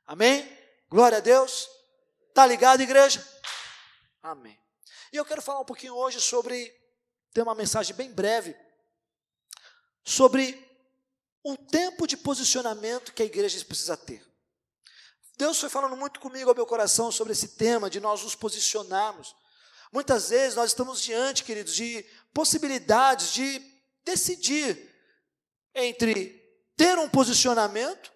Amém? Glória a Deus. Está ligado, igreja? Amém. E eu quero falar um pouquinho hoje sobre, ter uma mensagem bem breve, sobre o tempo de posicionamento que a igreja precisa ter. Deus foi falando muito comigo ao meu coração sobre esse tema, de nós nos posicionarmos. Muitas vezes nós estamos diante, queridos, de possibilidades de decidir entre ter um posicionamento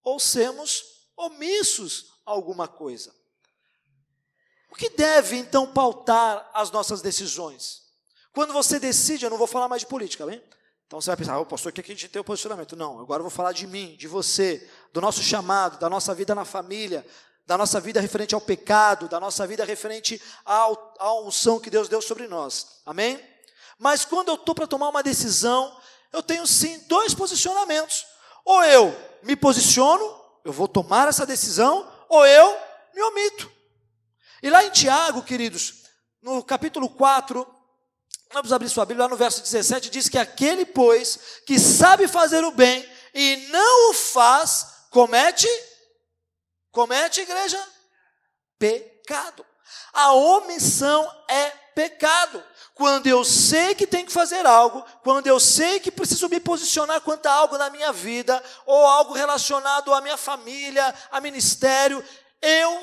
ou sermos omissos a alguma coisa. O que deve, então, pautar as nossas decisões? Quando você decide, eu não vou falar mais de política, bem? Então você vai pensar, o pastor quer que a gente tenha um posicionamento. Não, agora eu vou falar de mim, de você, do nosso chamado, da nossa vida na família, da nossa vida referente ao pecado, da nossa vida referente à unção que Deus deu sobre nós. Amém? Mas quando eu estou para tomar uma decisão, eu tenho sim dois posicionamentos. Ou eu me posiciono, eu vou tomar essa decisão, ou eu me omito. E lá em Tiago, queridos, no capítulo 4, vamos abrir sua Bíblia, lá no verso 17, diz que aquele, pois, que sabe fazer o bem e não o faz, comete, igreja? Pecado. A omissão é pecado. Quando eu sei que tenho que fazer algo, quando eu sei que preciso me posicionar quanto a algo na minha vida, ou algo relacionado à minha família, a ministério,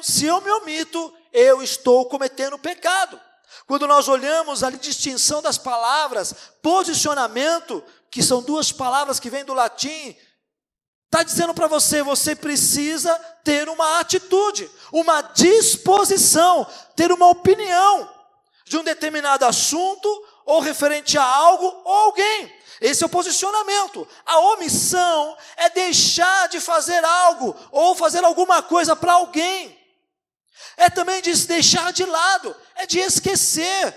se eu me omito, eu estou cometendo pecado. Quando nós olhamos a distinção das palavras, posicionamento, que são duas palavras que vêm do latim, está dizendo para você, você precisa ter uma atitude, uma disposição, ter uma opinião de um determinado assunto, ou referente a algo ou alguém. Esse é o posicionamento. A omissão é deixar de fazer algo, ou fazer alguma coisa para alguém. É também de deixar de lado, é de esquecer.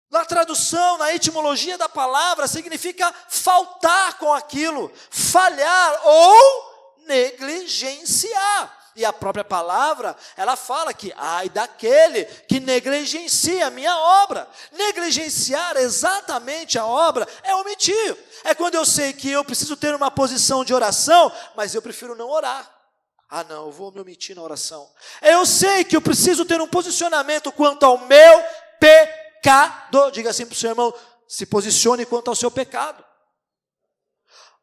Na tradução, na etimologia da palavra, significa faltar com aquilo, falhar ou negligenciar. E a própria palavra, ela fala que, ai daquele que negligencia a minha obra. Negligenciar exatamente a obra é omitir. É quando eu sei que eu preciso ter uma posição de oração, mas eu prefiro não orar. Ah não, eu vou me omitir na oração. Eu sei que eu preciso ter um posicionamento quanto ao meu pecado. Diga assim para o seu irmão, se posicione quanto ao seu pecado.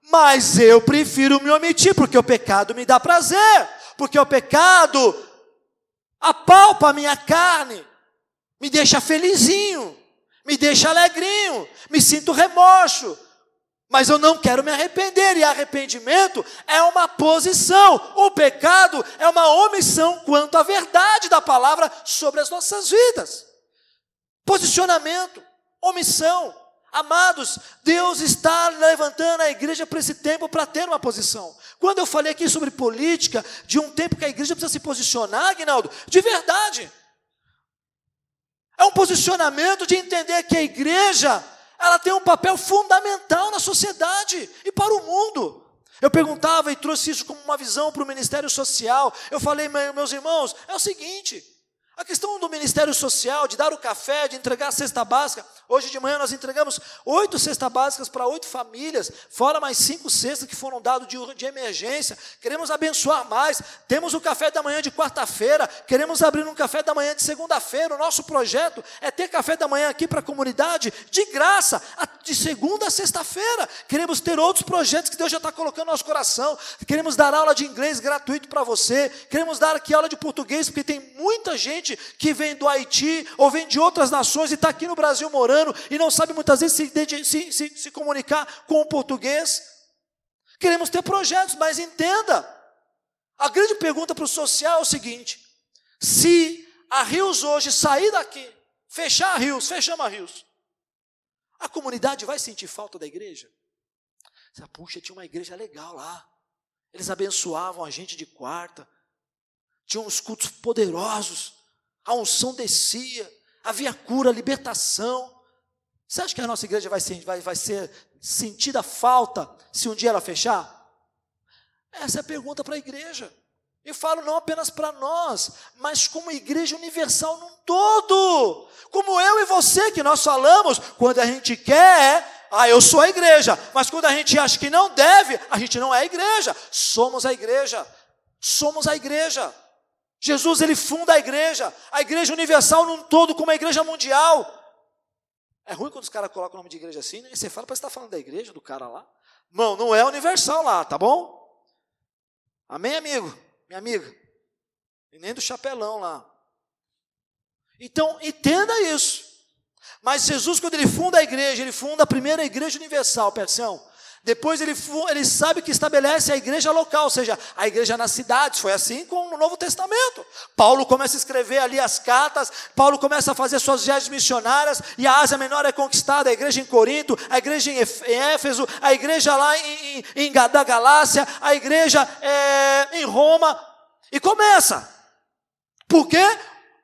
Mas eu prefiro me omitir, porque o pecado me dá prazer. Porque o pecado apalpa a minha carne, me deixa felizinho, me deixa alegrinho, me sinto remorso. Mas eu não quero me arrepender, e arrependimento é uma posição. O pecado é uma omissão quanto à verdade da palavra sobre as nossas vidas. Posicionamento, omissão. Amados, Deus está levantando a igreja para esse tempo para ter uma posição. Quando eu falei aqui sobre política, de um tempo que a igreja precisa se posicionar, Aguinaldo, de verdade. É um posicionamento de entender que a igreja, ela tem um papel fundamental na sociedade e para o mundo. Eu perguntava e trouxe isso como uma visão para o ministério social. Eu falei, meus irmãos, é o seguinte, a questão do ministério social, de dar o café, de entregar a cesta básica. Hoje de manhã nós entregamos 8 cestas básicas para 8 famílias, fora mais 5 cestas que foram dadas de emergência. Queremos abençoar mais. Temos o café da manhã de quarta-feira, queremos abrir um café da manhã de segunda-feira. O nosso projeto é ter café da manhã aqui para a comunidade, de graça, de segunda a sexta-feira. Queremos ter outros projetos que Deus já está colocando no nosso coração. Queremos dar aula de inglês gratuito para você. Queremos dar aqui aula de português, porque tem muita gente que vem do Haiti ou vem de outras nações e está aqui no Brasil morando e não sabe muitas vezes se comunicar com o português. Queremos ter projetos, mas entenda, a grande pergunta para o social é o seguinte: se a Rios hoje sair daqui, fechar a Rios, fechamos a Rios, a comunidade vai sentir falta da igreja? Puxa, tinha uma igreja legal lá, eles abençoavam a gente de quarta, tinham uns cultos poderosos, a unção descia, havia cura, libertação. Você acha que a nossa igreja vai ser sentida falta se um dia ela fechar? Essa é a pergunta para a igreja. Eu falo não apenas para nós, mas como igreja universal num todo. Como eu e você, que nós falamos, quando a gente quer, eu sou a igreja. Mas quando a gente acha que não deve, a gente não é a igreja. Somos a igreja. somos a igreja. Jesus, ele funda a igreja universal num todo, como a igreja mundial. É ruim quando os caras colocam o nome de igreja assim, né? E você fala, parece que está falando da igreja, do cara lá. Irmão, não é universal lá, tá bom? Amém, amigo? Minha amiga? E nem do chapelão lá. Então, entenda isso. Mas Jesus, quando ele funda a igreja, ele funda a primeira igreja universal, percebam? Depois ele sabe que estabelece a igreja local, ou seja, a igreja nas cidades. Foi assim com o Novo Testamento. Paulo começa a escrever ali as cartas, Paulo começa a fazer suas viagens missionárias, e a Ásia Menor é conquistada, a igreja em Corinto, a igreja em Éfeso, a igreja lá da Galácia, a igreja em Roma, e começa. Por quê?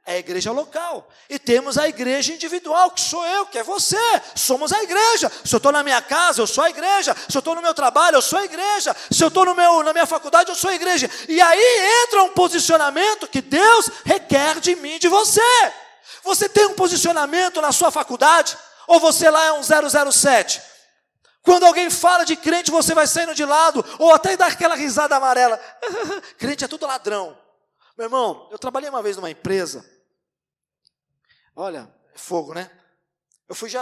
É a igreja local. E temos a igreja individual, que sou eu, que é você. Somos a igreja. Se eu estou na minha casa, eu sou a igreja. Se eu estou no meu trabalho, eu sou a igreja. Se eu estou na minha faculdade, eu sou a igreja. E aí entra um posicionamento que Deus requer de mim e de você. Você tem um posicionamento na sua faculdade? Ou você lá é um 007? Quando alguém fala de crente, você vai saindo de lado, ou até dar aquela risada amarela. Crente é tudo ladrão. Meu irmão, eu trabalhei uma vez numa empresa. Olha, é fogo, né?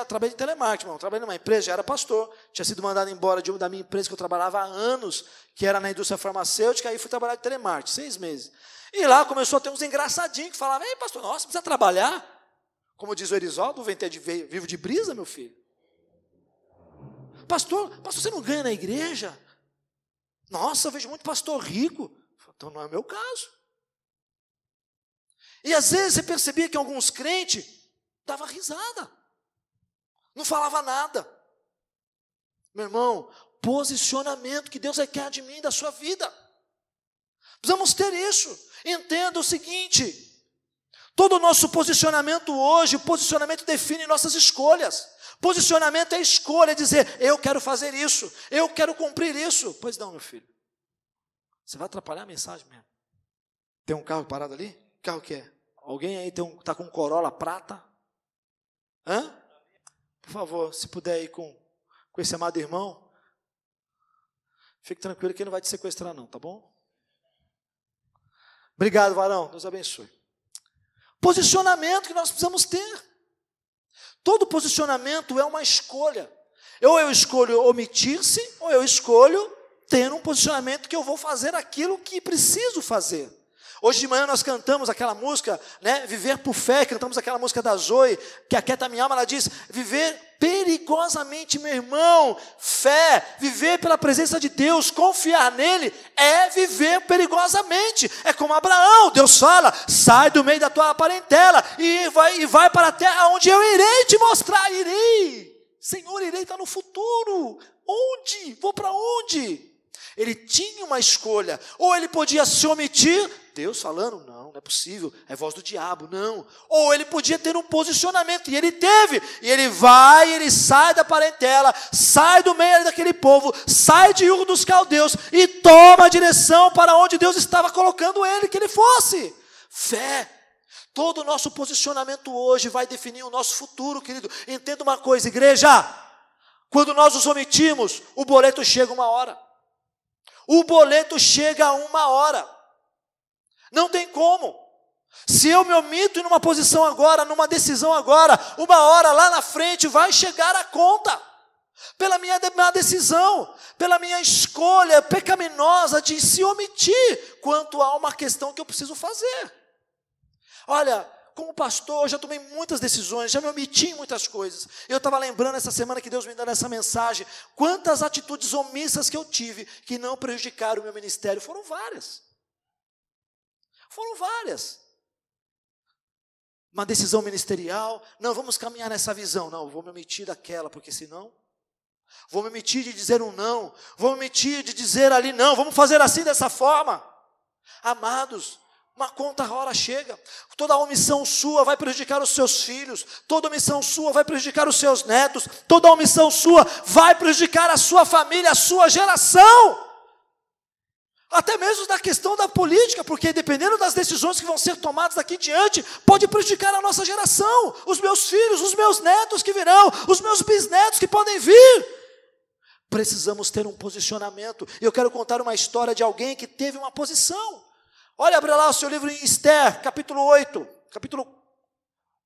Trabalhei em telemarketing, irmão. Trabalhei numa empresa, já era pastor. Tinha sido mandado embora da minha empresa que eu trabalhava há anos, que era na indústria farmacêutica, aí fui trabalhar de telemarketing, 6 meses. E lá começou a ter uns engraçadinhos que falavam, ei, pastor, nossa, precisa trabalhar? Como diz o Erivaldo, o vento é vivo de brisa, meu filho. Pastor, você não ganha na igreja? Nossa, eu vejo muito pastor rico. Então não é o meu caso. E às vezes você percebia que alguns crentes davam risada, não falava nada. Meu irmão, posicionamento que Deus requer de mim, da sua vida. Precisamos ter isso. Entenda o seguinte, todo o nosso posicionamento hoje, o posicionamento define nossas escolhas. Posicionamento é escolha, é dizer, eu quero fazer isso, eu quero cumprir isso. Pois não, meu filho. Você vai atrapalhar a mensagem mesmo. Tem um carro parado ali? Que carro que é? Alguém aí está com um Corolla prata? Hã? Por favor, se puder ir com esse amado irmão, fique tranquilo que ele não vai te sequestrar não, tá bom? Obrigado, varão, Deus abençoe. Posicionamento que nós precisamos ter. Todo posicionamento é uma escolha. Ou eu escolho omitir-se, ou eu escolho ter um posicionamento que eu vou fazer aquilo que preciso fazer. Hoje de manhã nós cantamos aquela música, né? Viver por fé, cantamos aquela música da Zoe, que aquieta minha alma, ela diz, viver perigosamente, meu irmão, fé, viver pela presença de Deus, confiar nele, é viver perigosamente. É como Abraão, Deus fala, sai do meio da tua parentela, e vai para a terra onde eu irei te mostrar, Senhor, irei estar no futuro, onde? Vou para onde? Ele tinha uma escolha, ou ele podia se omitir, Deus falando, não é possível, é voz do diabo, não. Ou ele podia ter um posicionamento, e ele teve, e ele sai da parentela, sai do meio daquele povo, sai de Ur dos Caldeus, e toma a direção para onde Deus estava colocando ele, que ele fosse. Fé. Todo o nosso posicionamento hoje vai definir o nosso futuro, querido. Entenda uma coisa, igreja, quando nós nos omitimos, o boleto chega uma hora. O boleto chega a uma hora. Não tem como. Se eu me omito em uma posição agora, numa decisão agora, uma hora lá na frente vai chegar a conta. Pela minha decisão, pela minha escolha pecaminosa de se omitir, quanto a uma questão que eu preciso fazer. Olha, como pastor, eu já tomei muitas decisões, já me omiti em muitas coisas. Eu estava lembrando essa semana que Deus me deu essa mensagem, quantas atitudes omissas que eu tive, que não prejudicaram o meu ministério, foram várias. Uma decisão ministerial, não, vamos caminhar nessa visão, não, vou me omitir daquela, porque senão, vou me omitir de dizer um não, vou me omitir de dizer ali não, vamos fazer assim dessa forma. Amados, uma conta hora chega, toda omissão sua vai prejudicar os seus filhos, toda omissão sua vai prejudicar os seus netos, toda omissão sua vai prejudicar a sua família, a sua geração. Até mesmo da questão da política, porque dependendo das decisões que vão ser tomadas daqui em diante, pode prejudicar a nossa geração, os meus filhos, os meus netos que virão, os meus bisnetos que podem vir. Precisamos ter um posicionamento. E eu quero contar uma história de alguém que teve uma posição. Olha, abre lá o seu livro em Esther, capítulo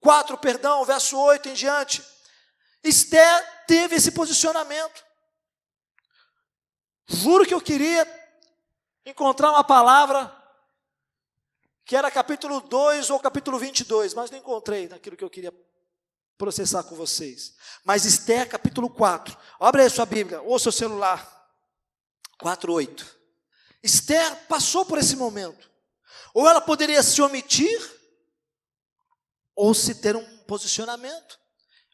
4, verso 8 em diante. Esther teve esse posicionamento. Juro que eu queria encontrar uma palavra que era capítulo 2 ou capítulo 22, mas não encontrei naquilo que eu queria processar com vocês. Mas Esther, capítulo 4. Abre aí a sua Bíblia, ou seu celular. 4:8. Esther passou por esse momento. Ou ela poderia se omitir, ou se ter um posicionamento.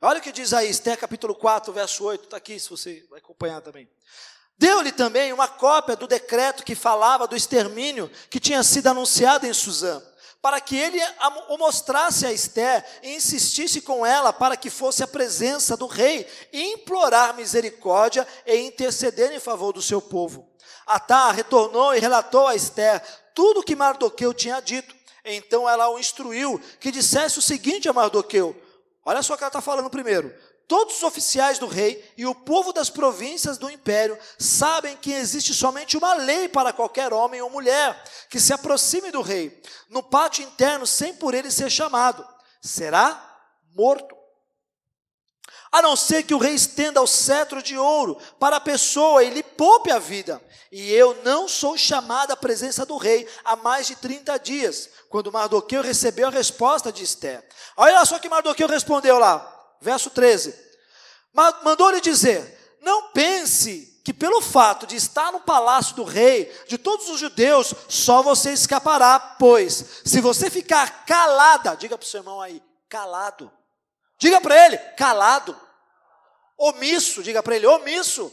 Olha o que diz aí, Esther capítulo 4, verso 8, está aqui, se você vai acompanhar também. Deu-lhe também uma cópia do decreto que falava do extermínio que tinha sido anunciado em Suzã, para que ele o mostrasse a Esther e insistisse com ela para que fosse à presença do rei e implorar misericórdia e interceder em favor do seu povo. Atá retornou e relatou a Esther tudo o que Mardoqueu tinha dito. Então ela o instruiu que dissesse o seguinte a Mardoqueu. Olha só o que ela está falando primeiro. Todos os oficiais do rei e o povo das províncias do império sabem que existe somente uma lei para qualquer homem ou mulher que se aproxime do rei, no pátio interno, sem por ele ser chamado. Será morto. A não ser que o rei estenda o cetro de ouro para a pessoa e lhe poupe a vida. E eu não sou chamado à presença do rei há mais de 30 dias, quando Mardoqueu recebeu a resposta de Esther. Olha só que Mardoqueu respondeu lá, verso 13. Mandou-lhe dizer, não pense que pelo fato de estar no palácio do rei, de todos os judeus, só você escapará, pois se você ficar calada, diga para o seu irmão aí, calado. Diga para ele, calado. Omisso, diga para ele, omisso.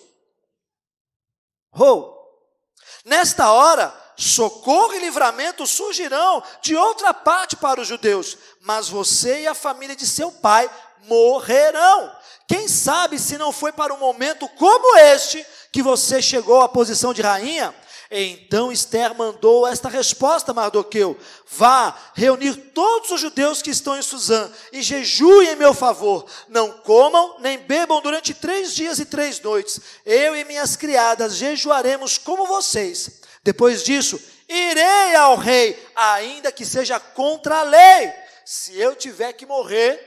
Nesta hora, socorro e livramento surgirão de outra parte para os judeus, mas você e a família de seu pai morrerão. Quem sabe se não foi para um momento como este que você chegou à posição de rainha? Então Esther mandou esta resposta a Mardoqueu: vá reunir todos os judeus que estão em Suzã e jejuem em meu favor. Não comam nem bebam durante 3 dias e 3 noites. Eu e minhas criadas jejuaremos como vocês. Depois disso, irei ao rei, ainda que seja contra a lei. Se eu tiver que morrer,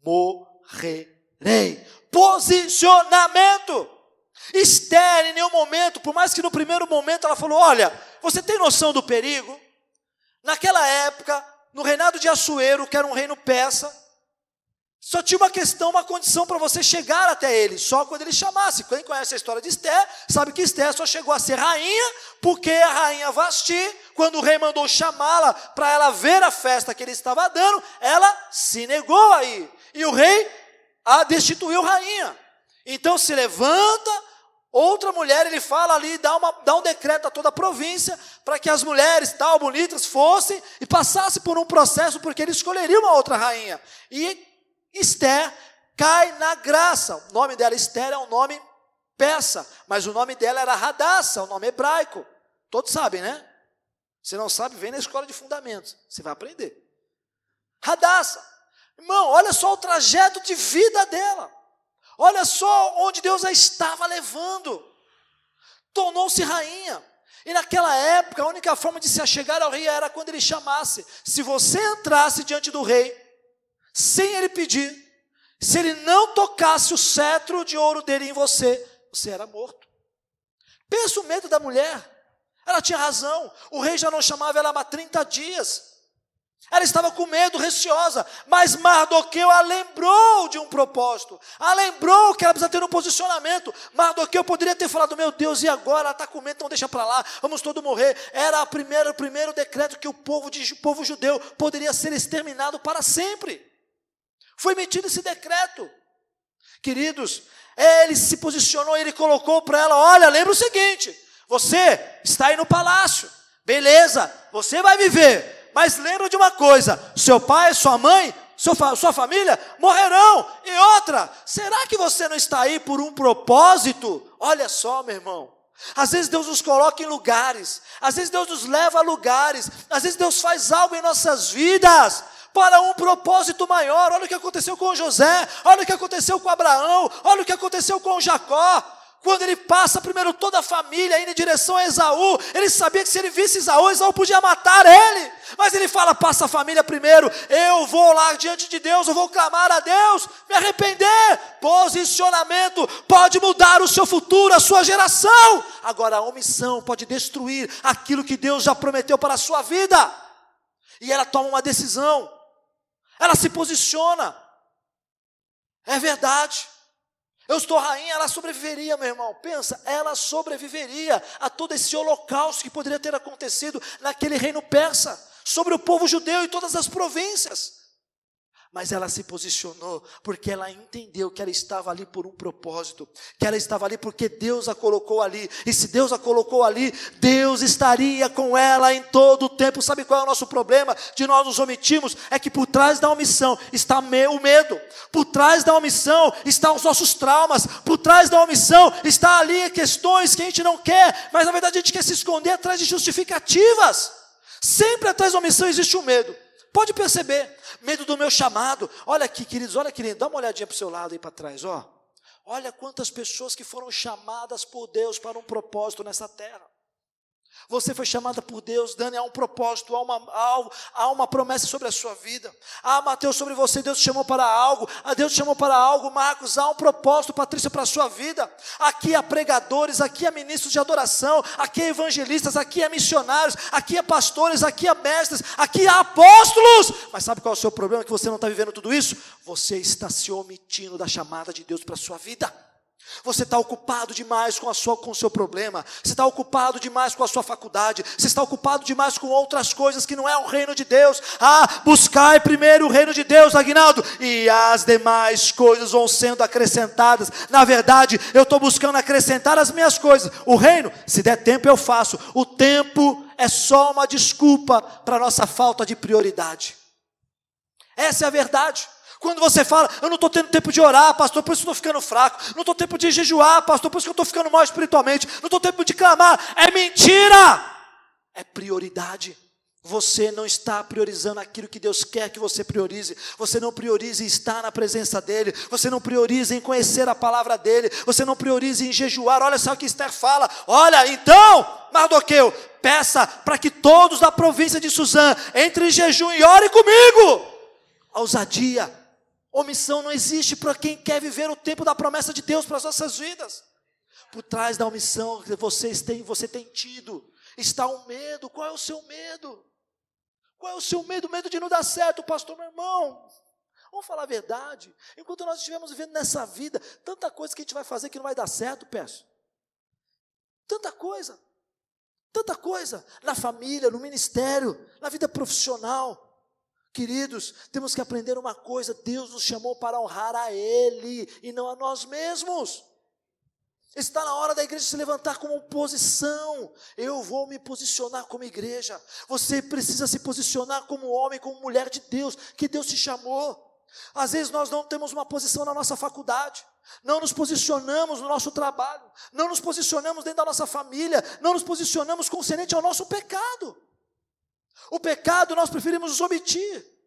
morrerei. Posicionamento. Esther, em nenhum momento, por mais que no primeiro momento ela falou, olha, você tem noção do perigo? Naquela época, no reinado de Assuero, que era um reino persa, só tinha uma questão, uma condição para você chegar até ele, só quando ele chamasse. Quem conhece a história de Esther, sabe que Esther só chegou a ser rainha, porque a rainha Vasti, quando o rei mandou chamá-la para ela ver a festa que ele estava dando, ela se negou a ir, e o rei a destituiu rainha. Então se levanta outra mulher, ele fala ali, dá um decreto a toda a província, para que as mulheres tal, bonitas, fossem e passassem por um processo, porque ele escolheria uma outra rainha. E Esther cai na graça. O nome dela, Esther, é um nome persa, mas o nome dela era Radassa, o nome hebraico. Todos sabem, né? Se não sabe, vem na escola de fundamentos, você vai aprender. Radassa. Irmão, olha só o trajeto de vida dela. Olha só onde Deus a estava levando. Tornou-se rainha. E naquela época, a única forma de se achegar ao rei era quando ele chamasse. Se você entrasse diante do rei, sem ele pedir, se ele não tocasse o cetro de ouro dele em você, você era morto. Pensa o medo da mulher. Ela tinha razão. O rei já não chamava ela há 30 dias. Ela estava com medo, receosa, mas Mardoqueu a lembrou de um propósito, a lembrou que ela precisa ter um posicionamento. Mardoqueu poderia ter falado, meu Deus, e agora? Ela está com medo, então deixa para lá, vamos todos morrer. Era o primeiro decreto que o povo judeu poderia ser exterminado para sempre. Foi emitido esse decreto. Queridos, ele se posicionou, ele colocou para ela, olha, lembra o seguinte, você está aí no palácio, beleza, você vai viver. Mas lembra de uma coisa, seu pai, sua mãe, sua família morrerão. E outra, será que você não está aí por um propósito? Olha só, meu irmão, às vezes Deus nos coloca em lugares, às vezes Deus nos leva a lugares, às vezes Deus faz algo em nossas vidas para um propósito maior. Olha o que aconteceu com José, olha o que aconteceu com Abraão, olha o que aconteceu com Jacó. quando ele passa primeiro toda a família indo em direção a Esaú, ele sabia que se ele visse Esaú, Esaú podia matar ele, mas ele fala, passa a família primeiro, eu vou lá diante de Deus, eu vou clamar a Deus, me arrepender. Posicionamento pode mudar o seu futuro, a sua geração. Agora a omissão pode destruir aquilo que Deus já prometeu para a sua vida, e ela toma uma decisão, ela se posiciona, é verdade. Eu estou rainha, ela sobreviveria, meu irmão. Pensa, ela sobreviveria a todo esse holocausto que poderia ter acontecido naquele reino persa, sobre o povo judeu e todas as províncias. Mas ela se posicionou, porque ela entendeu que ela estava ali por um propósito, que ela estava ali porque Deus a colocou ali, e se Deus a colocou ali, Deus estaria com ela em todo o tempo. Sabe qual é o nosso problema de nós nos omitirmos? É que por trás da omissão está o medo, por trás da omissão estão os nossos traumas, por trás da omissão está ali questões que a gente não quer, mas na verdade a gente quer se esconder atrás de justificativas. Sempre atrás da omissão existe um medo. Pode perceber, medo do meu chamado. Olha aqui, queridos, olha aqui, dá uma olhadinha para o seu lado aí para trás, ó. Olha quantas pessoas que foram chamadas por Deus para um propósito nessa terra. Você foi chamada por Deus, Dani, há um propósito, há uma promessa sobre a sua vida. Mateus, sobre você, Deus te chamou para algo. Deus te chamou para algo, Marcos, há um propósito, Patrícia, para a sua vida. Aqui há pregadores, aqui há ministros de adoração, aqui há evangelistas, aqui há missionários, aqui há pastores, aqui há mestres, aqui há apóstolos. Mas sabe qual é o seu problema? Que você não está vivendo tudo isso? Você está se omitindo da chamada de Deus para a sua vida. Você está ocupado demais com o seu problema, você está ocupado demais com a sua faculdade, você está ocupado demais com outras coisas que não é o reino de Deus. Buscai primeiro o reino de Deus, Aguinaldo, e as demais coisas vão sendo acrescentadas. Na verdade, eu estou buscando acrescentar as minhas coisas. O reino, se der tempo eu faço. O tempo é só uma desculpa para a nossa falta de prioridade. Essa é a verdade. Quando você fala, eu não estou tendo tempo de orar, pastor, por isso eu estou ficando fraco. Não estou tendo tempo de jejuar, pastor, por isso que eu estou ficando mal espiritualmente. Não estou tendo tempo de clamar. É mentira! É prioridade. Você não está priorizando aquilo que Deus quer que você priorize. Você não prioriza em estar na presença dEle. Você não prioriza em conhecer a palavra dEle. Você não prioriza em jejuar. Olha só o que Esther fala. Olha, então, Mardoqueu, peça para que todos da província de Suzã entrem em jejum e orem comigo. Ousadia. Omissão não existe para quem quer viver o tempo da promessa de Deus para as nossas vidas. Por trás da omissão que você tem tido, está um medo. Qual é o seu medo? Qual é o seu medo? Medo de não dar certo, pastor, meu irmão. Vamos falar a verdade. Enquanto nós estivermos vivendo nessa vida, tanta coisa que a gente vai fazer que não vai dar certo, peço. Tanta coisa. Na família, no ministério, na vida profissional. Queridos, temos que aprender uma coisa: Deus nos chamou para honrar a Ele e não a nós mesmos. Está na hora da igreja se levantar como oposição. Eu vou me posicionar como igreja. Você precisa se posicionar como homem, como mulher de Deus, que Deus te chamou. Às vezes nós não temos uma posição na nossa faculdade, não nos posicionamos no nosso trabalho, não nos posicionamos dentro da nossa família, não nos posicionamos concernente ao nosso pecado. O pecado nós preferimos nos omitir.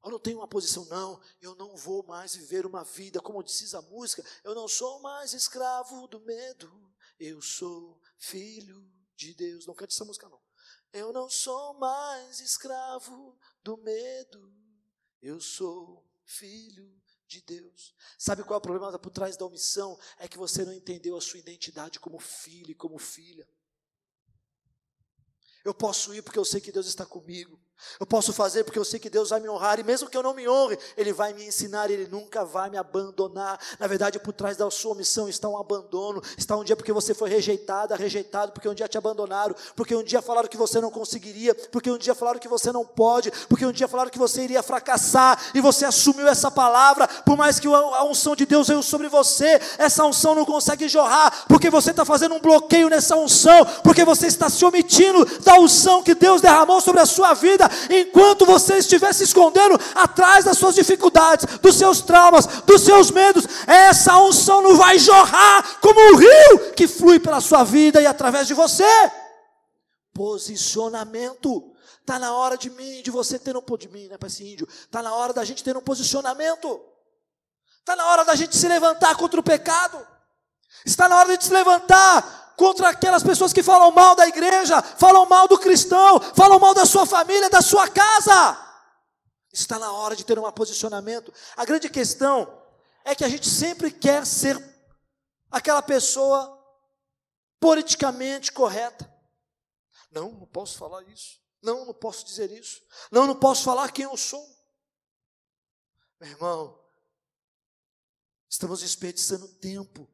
Eu não tenho uma posição, não, eu não vou mais viver uma vida, como diz a música, eu não sou mais escravo do medo, eu sou filho de Deus. Não cante essa música, não. Eu não sou mais escravo do medo, eu sou filho de Deus. Sabe qual é o problema por trás da omissão? É que você não entendeu a sua identidade como filho e como filha. Eu posso ir porque eu sei que Deus está comigo. Eu posso fazer porque eu sei que Deus vai me honrar. E mesmo que eu não me honre, Ele vai me ensinar. Ele nunca vai me abandonar. Na verdade, por trás da sua omissão está um abandono. Está um dia porque você foi rejeitado, porque um dia te abandonaram, porque um dia falaram que você não conseguiria, porque um dia falaram que você não pode, porque um dia falaram que você iria fracassar, e você assumiu essa palavra. Por mais que a unção de Deus veio sobre você, essa unção não consegue jorrar, porque você está fazendo um bloqueio nessa unção, porque você está se omitindo da unção que Deus derramou sobre a sua vida. Enquanto você estiver se escondendo atrás das suas dificuldades, dos seus traumas, dos seus medos, essa unção não vai jorrar como um rio que flui pela sua vida e através de você. Posicionamento. Está na hora de você ter está na hora da gente ter um posicionamento. Está na hora da gente se levantar contra o pecado. Está na hora de se levantar contra aquelas pessoas que falam mal da igreja, falam mal do cristão, falam mal da sua família, da sua casa. Está na hora de ter um posicionamento. A grande questão é que a gente sempre quer ser aquela pessoa politicamente correta. Não posso falar isso. Não posso dizer isso. Não posso falar quem eu sou. Meu irmão, estamos desperdiçando tempo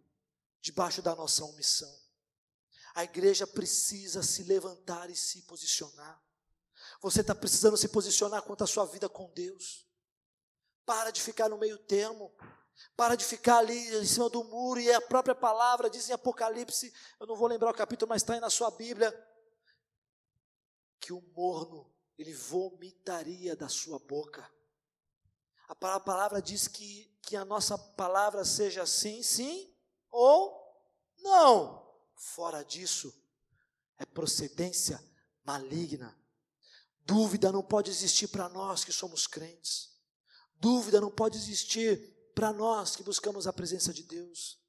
debaixo da nossa omissão. A igreja precisa se levantar e se posicionar. Você está precisando se posicionar quanto à sua vida com Deus. Para de ficar no meio termo. Para de ficar ali em cima do muro. E a própria palavra diz em Apocalipse, eu não vou lembrar o capítulo, mas está aí na sua Bíblia, que o morno, ele vomitaria da sua boca. A palavra diz que a nossa palavra seja sim, sim ou não. Fora disso, é procedência maligna. Dúvida não pode existir para nós que somos crentes. Dúvida não pode existir para nós que buscamos a presença de Deus.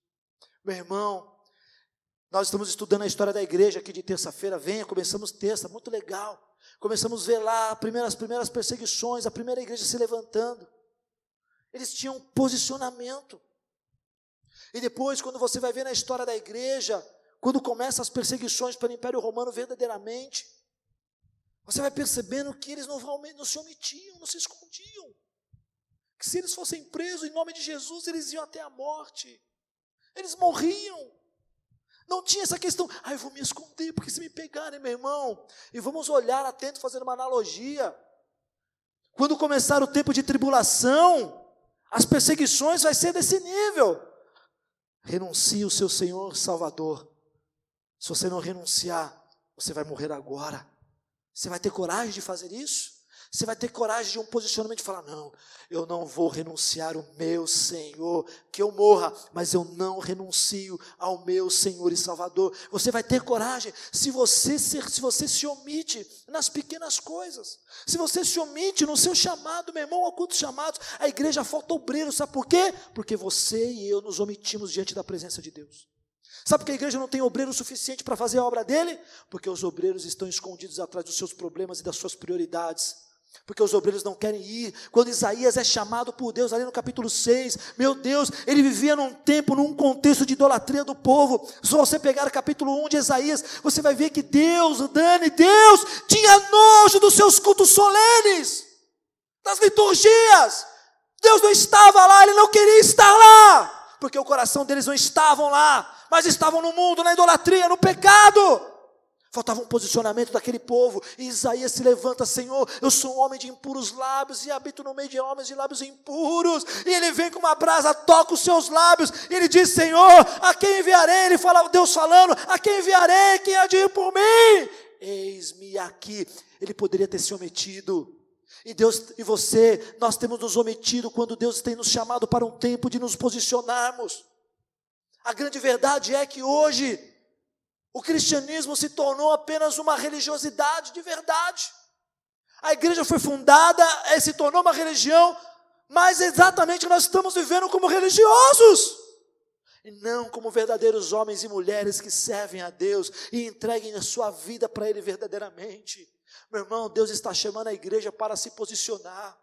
Meu irmão, nós estamos estudando a história da igreja aqui de terça-feira. Começamos terça, muito legal. Começamos a ver lá as primeiras perseguições, a primeira igreja se levantando. Eles tinham posicionamento. E depois, quando você vai ver na história da igreja, quando começam as perseguições pelo Império Romano verdadeiramente, você vai percebendo que eles não se omitiam, não se escondiam. Que se eles fossem presos em nome de Jesus, eles iam até a morte. Eles morriam. Não tinha essa questão, eu vou me esconder, porque se me pegarem, meu irmão. E vamos olhar atento, fazer uma analogia. Quando começar o tempo de tribulação, as perseguições vai ser desse nível. Renuncie o seu Senhor Salvador. Se você não renunciar, você vai morrer agora. Você vai ter coragem de fazer isso? Você vai ter coragem de um posicionamento de falar, não, eu não vou renunciar ao meu Senhor, que eu morra, mas eu não renuncio ao meu Senhor e Salvador. Você vai ter coragem se você se omite nas pequenas coisas, se você se omite no seu chamado, meu irmão, ocultos chamados, a igreja falta obreiro, sabe por quê? Porque você e eu nos omitimos diante da presença de Deus. Sabe por que a igreja não tem obreiro suficiente para fazer a obra dele? Porque os obreiros estão escondidos atrás dos seus problemas e das suas prioridades. Porque os obreiros não querem ir. Quando Isaías é chamado por Deus, ali no capítulo 6, meu Deus, ele vivia num tempo, num contexto de idolatria do povo. Se você pegar o capítulo 1 de Isaías, você vai ver que Deus tinha nojo dos seus cultos solenes, das liturgias. Deus não estava lá, ele não queria estar lá, porque o coração deles não estavam lá, mas estavam no mundo, na idolatria, no pecado. Faltava um posicionamento daquele povo. E Isaías se levanta, Senhor, eu sou um homem de impuros lábios e habito no meio de homens de lábios impuros. E ele vem com uma brasa, toca os seus lábios, e ele diz, Senhor, a quem enviarei? Ele fala, Deus falando, a quem enviarei? Quem há de ir por mim? Eis-me aqui. Ele poderia ter se omitido. E Deus e você, nós temos nos omitido quando Deus tem nos chamado para um tempo de nos posicionarmos. A grande verdade é que hoje o cristianismo se tornou apenas uma religiosidade de verdade. A igreja foi fundada, se tornou uma religião, mas exatamente nós estamos vivendo como religiosos, e não como verdadeiros homens e mulheres que servem a Deus e entreguem a sua vida para Ele verdadeiramente. Meu irmão, Deus está chamando a igreja para se posicionar.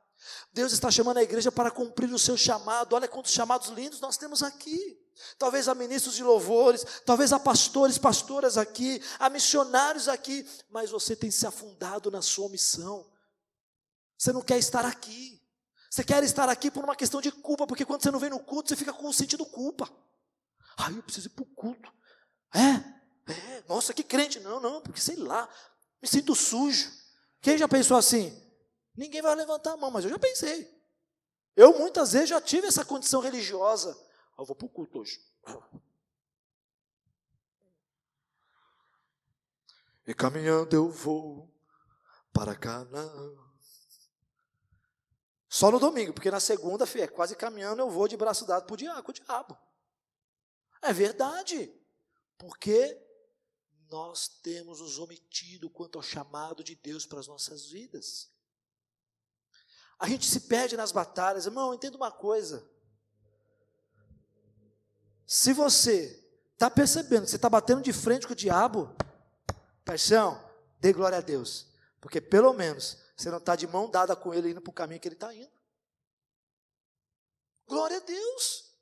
Deus está chamando a igreja para cumprir o seu chamado. Olha quantos chamados lindos nós temos aqui. Talvez a ministros de louvores, talvez a pastores, pastoras aqui, a missionários aqui, mas você tem se afundado na sua missão. Você não quer estar aqui. Você quer estar aqui por uma questão de culpa, porque quando você não vem no culto, você fica com o sentido culpa. Eu preciso ir para o culto. Nossa, que crente. Não, porque sei lá, me sinto sujo. Quem já pensou assim? Ninguém vai levantar a mão, mas eu já pensei. Eu muitas vezes já tive essa condição religiosa. Eu vou para o culto hoje. E caminhando eu vou para Canaã. Só no domingo, porque na segunda, quase caminhando, eu vou de braço dado com o diabo. É verdade. Porque nós temos nos omitido quanto ao chamado de Deus para as nossas vidas. A gente se perde nas batalhas. Irmão, entenda uma coisa. Se você Está percebendo que você está batendo de frente com o diabo? Parcião, dê glória a Deus. Porque pelo menos você não está de mão dada com ele indo para o caminho que ele está indo. Glória a Deus.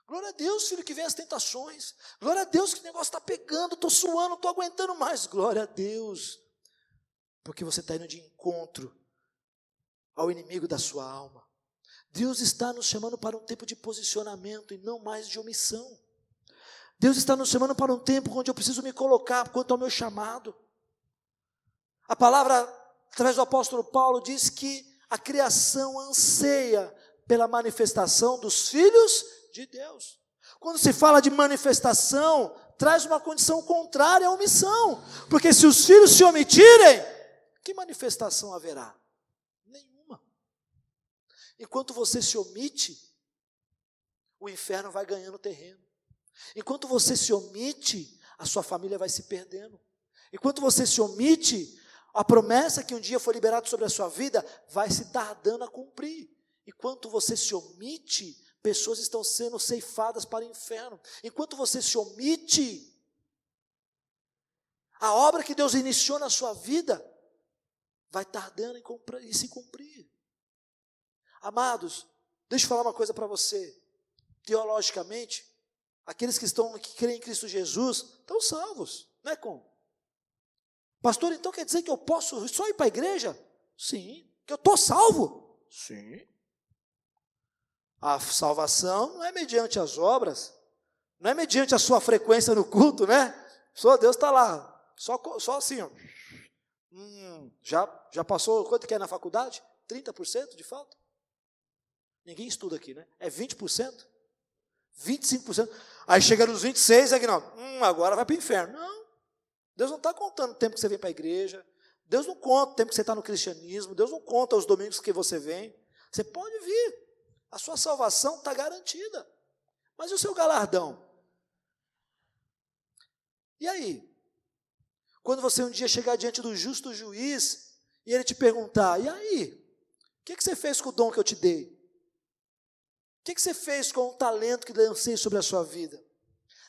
Glória a Deus, filho, que vem as tentações. Glória a Deus que o negócio está pegando, estou suando, não estou aguentando mais. Glória a Deus. Porque você está indo de encontro ao inimigo da sua alma. Deus está nos chamando para um tempo de posicionamento e não mais de omissão. Deus está nos chamando para um tempo onde eu preciso me colocar quanto ao meu chamado. A palavra, através do apóstolo Paulo, diz que a criação anseia pela manifestação dos filhos de Deus. Quando se fala de manifestação, traz uma condição contrária à omissão. Porque se os filhos se omitirem, que manifestação haverá? Nenhuma. Enquanto você se omite, o inferno vai ganhando terreno. Enquanto você se omite, a sua família vai se perdendo. Enquanto você se omite, a promessa que um dia foi liberada sobre a sua vida vai se tardando a cumprir. Enquanto você se omite, pessoas estão sendo ceifadas para o inferno. Enquanto você se omite, a obra que Deus iniciou na sua vida vai tardando em se cumprir. Amados, deixa eu falar uma coisa para você. Teologicamente, aqueles que creem em Cristo Jesus estão salvos, não é como? Pastor, então quer dizer que eu posso só ir para a igreja? Sim. Que eu estou salvo? Sim. A salvação não é mediante as obras, não é mediante a sua frequência no culto, né? Só Deus está lá, só assim, ó. Já passou, quanto que é na faculdade? 30% de falta? Ninguém estuda aqui, né? É 20%? 25%. Aí chega nos 26%, é que não, agora vai para o inferno. Não, Deus não está contando o tempo que você vem para a igreja, Deus não conta o tempo que você está no cristianismo, Deus não conta os domingos que você vem. Você pode vir, a sua salvação está garantida. Mas e o seu galardão? E aí? Quando você um dia chegar diante do justo juiz e ele te perguntar, e aí? O que você fez com o dom que eu te dei? O que você fez com o talento que lancei sobre a sua vida?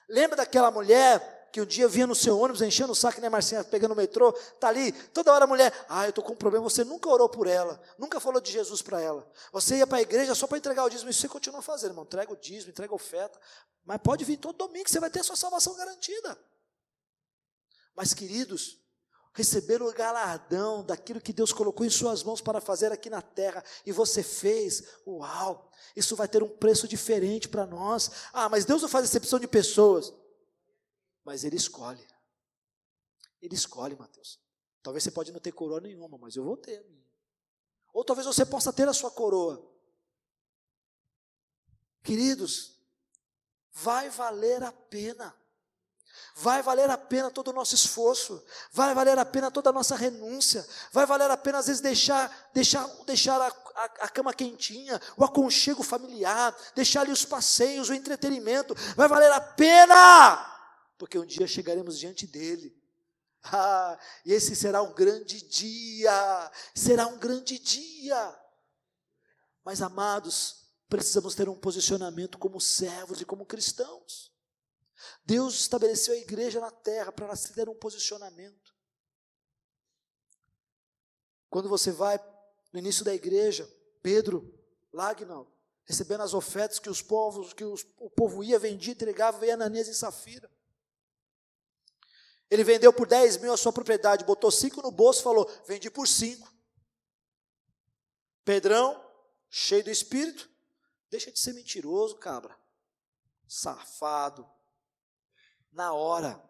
Lembra daquela mulher que um dia vinha no seu ônibus enchendo o saco, né, Marcinha, pegando o metrô, está ali, toda hora a mulher, eu estou com um problema, você nunca orou por ela, nunca falou de Jesus para ela, você ia para a igreja só para entregar o dízimo, isso você continua fazendo, irmão, entrega o dízimo, entrega a oferta, mas pode vir todo domingo que você vai ter a sua salvação garantida. Mas queridos, receber o galardão daquilo que Deus colocou em suas mãos para fazer aqui na terra, e você fez, uau, isso vai ter um preço diferente para nós. Mas Deus não faz exceção de pessoas, mas Ele escolhe, Mateus. Talvez você pode não ter coroa nenhuma, mas eu vou ter a minha. Ou talvez você possa ter a sua coroa. Queridos, vai valer a pena. Vai valer a pena todo o nosso esforço, vai valer a pena toda a nossa renúncia, vai valer a pena às vezes deixar a cama quentinha, o aconchego familiar, deixar ali os passeios, o entretenimento, vai valer a pena, porque um dia chegaremos diante dele. E esse será um grande dia, mas amados, precisamos ter um posicionamento como servos e como cristãos. Deus estabeleceu a igreja na terra para ela se ter um posicionamento. Quando você vai no início da igreja, Pedro, lá, recebendo as ofertas que o povo ia, vendia, entregava, veio Ananias e Safira. Ele vendeu por 10 mil a sua propriedade, botou 5 no bolso e falou, vendi por 5. Pedrão, cheio do Espírito, deixa de ser mentiroso, cabra, safado. Na hora.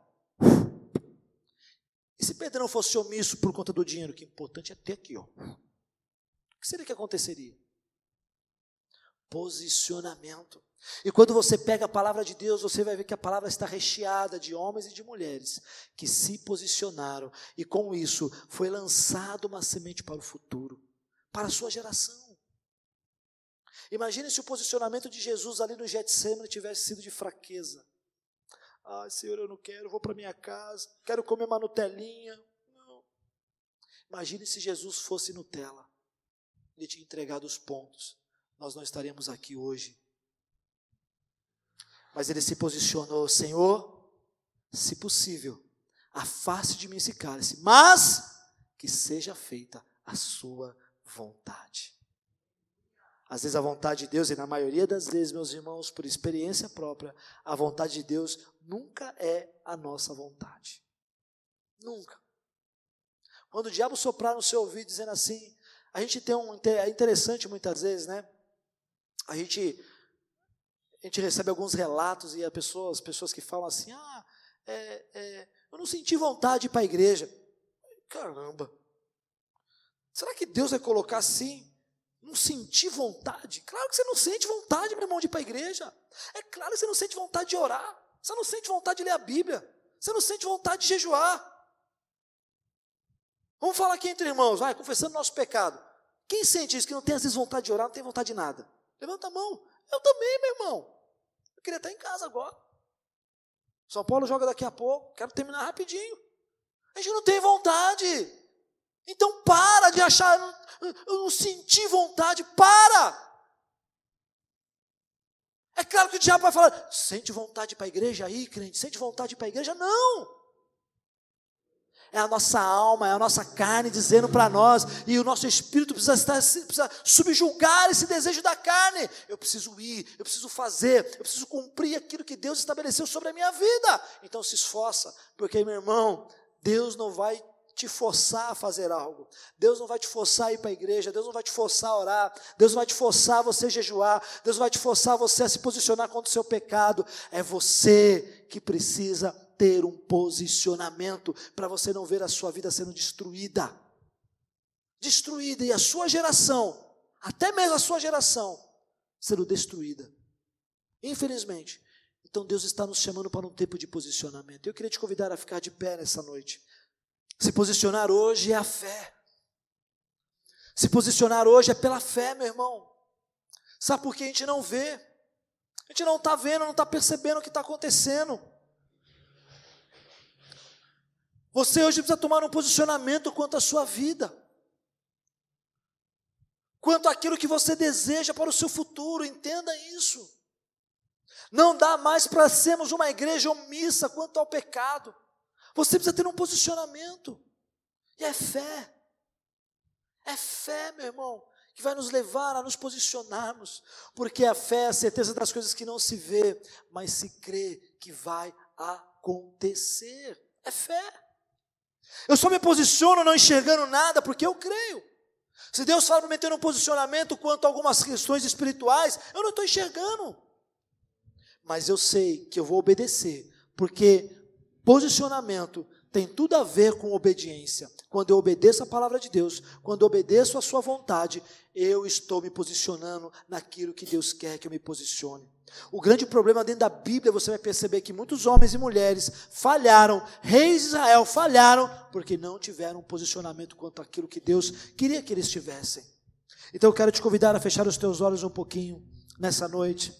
E se Pedro não fosse omisso por conta do dinheiro, que importante é ter aqui, ó. O que seria que aconteceria? Posicionamento. E quando você pega a palavra de Deus, você vai ver que a palavra está recheada de homens e de mulheres que se posicionaram, e com isso foi lançado uma semente para o futuro, para a sua geração. Imagine se o posicionamento de Jesus ali no Getsemane tivesse sido de fraqueza. Senhor, eu não quero, vou para minha casa, quero comer uma Nutelinha. Não. Imagine se Jesus fosse Nutella, Ele tinha entregado os pontos, nós não estaríamos aqui hoje. Mas ele se posicionou: Senhor, se possível, afaste de mim esse cálice, mas que seja feita a sua vontade. Às vezes a vontade de Deus, e na maioria das vezes, meus irmãos, por experiência própria, a vontade de Deus nunca é a nossa vontade. Nunca. Quando o diabo soprar no seu ouvido dizendo assim, a gente tem é interessante muitas vezes, né? A gente recebe alguns relatos e as pessoas que falam assim, eu não senti vontade de ir para a igreja. Caramba, será que Deus vai colocar assim? Não sentir vontade? Claro que você não sente vontade, meu irmão, de ir para a igreja. É claro que você não sente vontade de orar. Você não sente vontade de ler a Bíblia. Você não sente vontade de jejuar. Vamos falar aqui entre irmãos, vai, confessando nosso pecado. Quem sente isso, que não tem às vezes vontade de orar, não tem vontade de nada? Levanta a mão. Eu também, meu irmão. Eu queria estar em casa agora. São Paulo joga daqui a pouco, quero terminar rapidinho. A gente não tem vontade. Então para de achar, eu não senti vontade, para. É claro que o diabo vai falar, sente vontade de ir para a igreja aí, crente? Sente vontade de ir para a igreja? Não. É a nossa alma, é a nossa carne dizendo para nós, e o nosso espírito precisa subjugar esse desejo da carne. Eu preciso ir, eu preciso fazer, eu preciso cumprir aquilo que Deus estabeleceu sobre a minha vida. Então se esforça, porque, meu irmão, Deus não vai te forçar a fazer algo. Deus não vai te forçar a ir para a igreja, Deus não vai te forçar a orar, Deus não vai te forçar a você jejuar, Deus não vai te forçar a você a se posicionar contra o seu pecado. É você que precisa ter um posicionamento para você não ver a sua vida sendo destruída. Destruída, e a sua geração, até mesmo a sua geração, sendo destruída. Infelizmente. Então Deus está nos chamando para um tempo de posicionamento. Eu queria te convidar a ficar de pé nessa noite. Se posicionar hoje é a fé. Se posicionar hoje é pela fé, meu irmão. Sabe por que a gente não vê? A gente não está vendo, não está percebendo o que está acontecendo. Você hoje precisa tomar um posicionamento quanto à sua vida. Quanto àquilo que você deseja para o seu futuro, entenda isso. Não dá mais para sermos uma igreja omissa quanto ao pecado. Você precisa ter um posicionamento. E é fé. É fé, meu irmão, que vai nos levar a nos posicionarmos. Porque a fé é a certeza das coisas que não se vê, mas se crê que vai acontecer. É fé. Eu só me posiciono não enxergando nada porque eu creio. Se Deus fala para me ter um posicionamento quanto a algumas questões espirituais, eu não estou enxergando. Mas eu sei que eu vou obedecer, porque posicionamento tem tudo a ver com obediência. Quando eu obedeço a palavra de Deus, quando eu obedeço a sua vontade, eu estou me posicionando naquilo que Deus quer que eu me posicione. O grande problema dentro da Bíblia, você vai perceber que muitos homens e mulheres falharam, reis de Israel falharam, porque não tiveram um posicionamento quanto àquilo que Deus queria que eles tivessem. Então eu quero te convidar a fechar os teus olhos um pouquinho nessa noite.